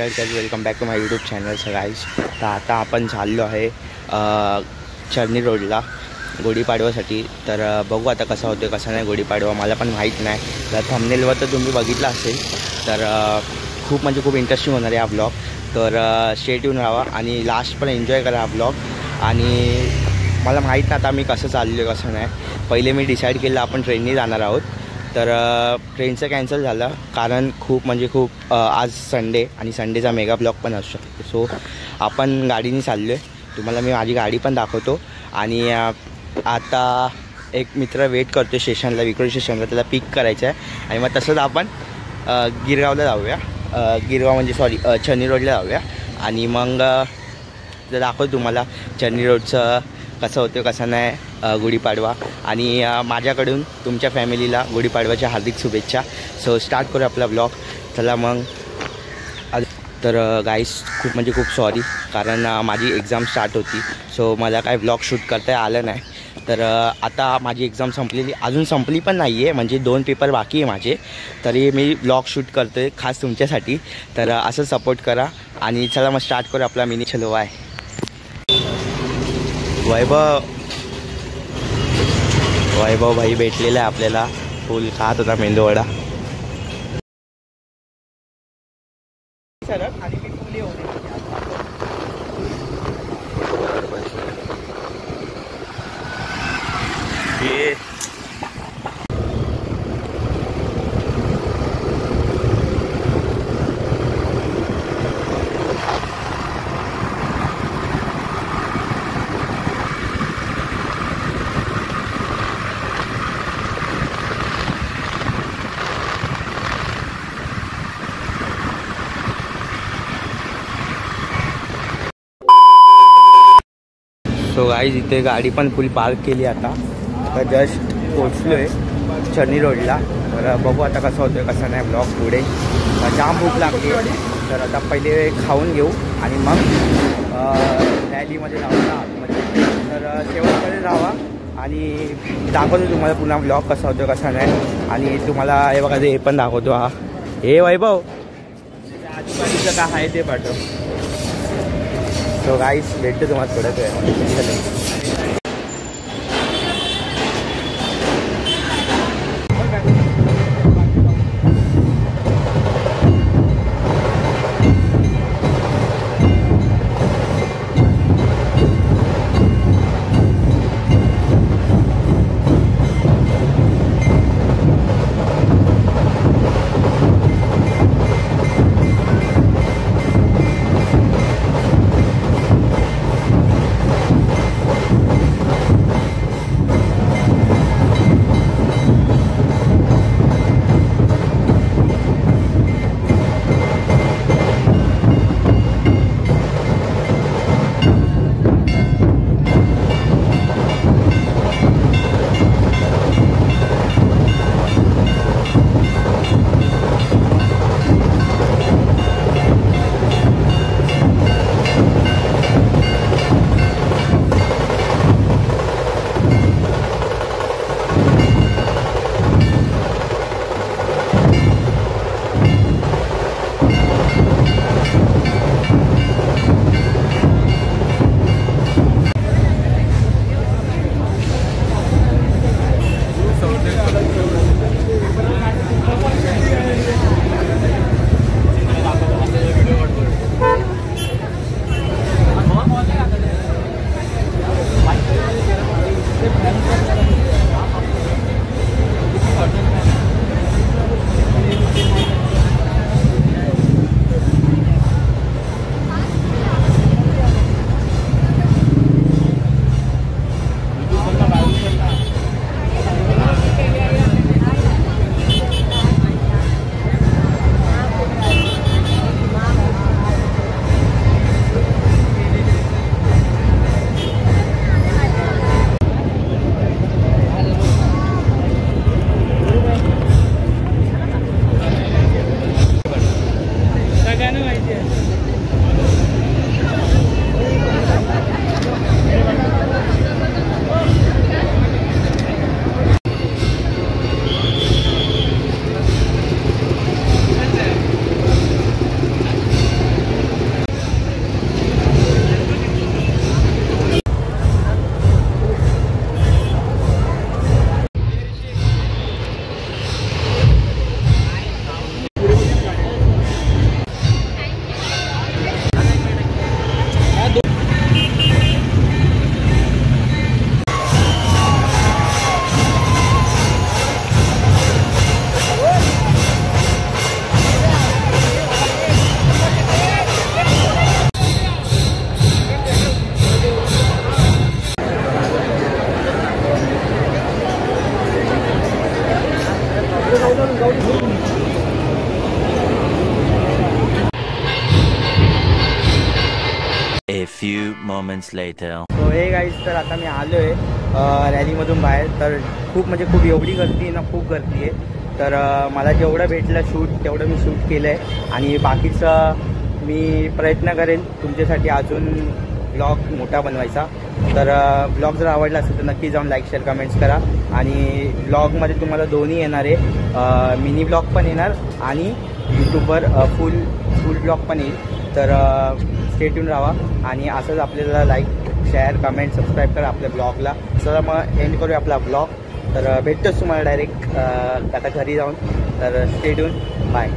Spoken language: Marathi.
Welcome back to my YouTube channel guys. तर आता आपण चाललो आहे चर्नी रोडला गुढीपाडव्यासाठी। तर बघू आता कसा होतो कसा नाही गुढीपाडवा, मला पण माहीत नाही। तर थंबनेलवर तर तुम्ही बघितला असेल। तर खूप म्हणजे खूप इंटरेस्टिंग होणार आहे हा ब्लॉग। तर स्टे ट्यून राहा आणि लास्ट पण एन्जॉय करा हा ब्लॉग। आणि मला माहीत नाही आता मी कसं चाललो आहे कसं नाही। पहिले मी डिसाईड केलं आपण ट्रेनने जाणार आहोत। तर ट्रेनचं कॅन्सल झालं कारण खूप म्हणजे खूप आज संडे आणि संडेचा मेगा ब्लॉग पण असू शकतो। सो आपण गाडीने चाललो आहे। तुम्हाला मी माझी गाडी पण दाखवतो। आणि आता एक मित्र वेट करतो स्टेशनला, विक्रोळी स्टेशनला, त्याला पिक करायचं आहे। आणि मग तसंच आपण गिरगावला जाऊया, गिरगाव म्हणजे सॉरी चर्नी रोडला जाऊया। आणि मग दाखवतो तुम्हाला चर्नी रोडचं कसं होतं कसं नाही गुढीपाडवा। आणि माझ्याकडून तुमच्या फॅमिलीला गुढीपाडव्याच्या हार्दिक शुभेच्छा। सो स्टार्ट करू आपला ब्लॉग, चला मग। तर गाईस खूप म्हणजे खूप सॉरी, कारण माझी एक्झाम स्टार्ट होती। सो मला काय ब्लॉग शूट करता आलं नाही। तर आता माझी एक्झाम संपलेली, अजून संपली पण नाही आहे, म्हणजे 2 पेपर बाकी आहे माझे। तरी मी ब्लॉग शूट करतो आहे खास तुमच्यासाठी। तर असं सपोर्ट करा आणि चला मग स्टार्ट करू आपला मिनी चलो आहे। वैभव भाई भेटलेला आहे आपल्याला, फुल खात होता मेंदूवडा। आणि मी फुल येऊ सो गाईज इथे गाडी पण फुल पार्क केली। आता जस्ट पोचलो आहे चर्नी रोडला। तर बघू आता कसं होतं कसं नाही ब्लॉग पुढे। जाम भूक लागली, तर आता पहिले खाऊन घेऊ आणि मग रॅलीमध्ये जाऊ आतमध्ये। तर शेवटमध्ये राहा आणि दाखवतो तुम्हाला पुन्हा ब्लॉग कसा होतो कसा नाही। आणि तुम्हाला हे बघा हे पण दाखवतो। हा हे वैभव आजूबाजूचं काय आहे ते पाठव। सो गाईस भेटतो तुम्हाला थोड्याच वेळ। A few moments later. So हे गाईज, तर आता मी आलो आहे रॅलीमधून बाहेर. तर खूप म्हणजे खूप एवढी गर्दी आहे ना, खूप गर्दी आहे. तर मला जेवढं भेटलं शूट तेवढं मी शूट केलं आहे आणि बाकीचं मी प्रयत्न करेन तुमच्यासाठी अजून ब्लॉग मोठा बनवायचा. तर ब्लॉग जर आवडला असेल तर नक्की जाऊन लाईक शेअर कमेंट्स करा. आणि ब्लॉगमध्ये तुम्हाला दोन्ही येणार आहे, मिनी ब्लॉग पण येणार आणि यूट्यूबवर फुल ब्लॉग पण येईल. तर स्टे ट्यून राहा आणि असंच आपल्याला लाईक शेअर कमेंट सबस्क्राईब करा आपल्या ब्लॉगला. चला मग एंड करूया आपला ब्लॉग. तर भेटतोच तुम्हाला डायरेक्ट आता घरी जाऊन. तर स्टे ट्यून, बाय.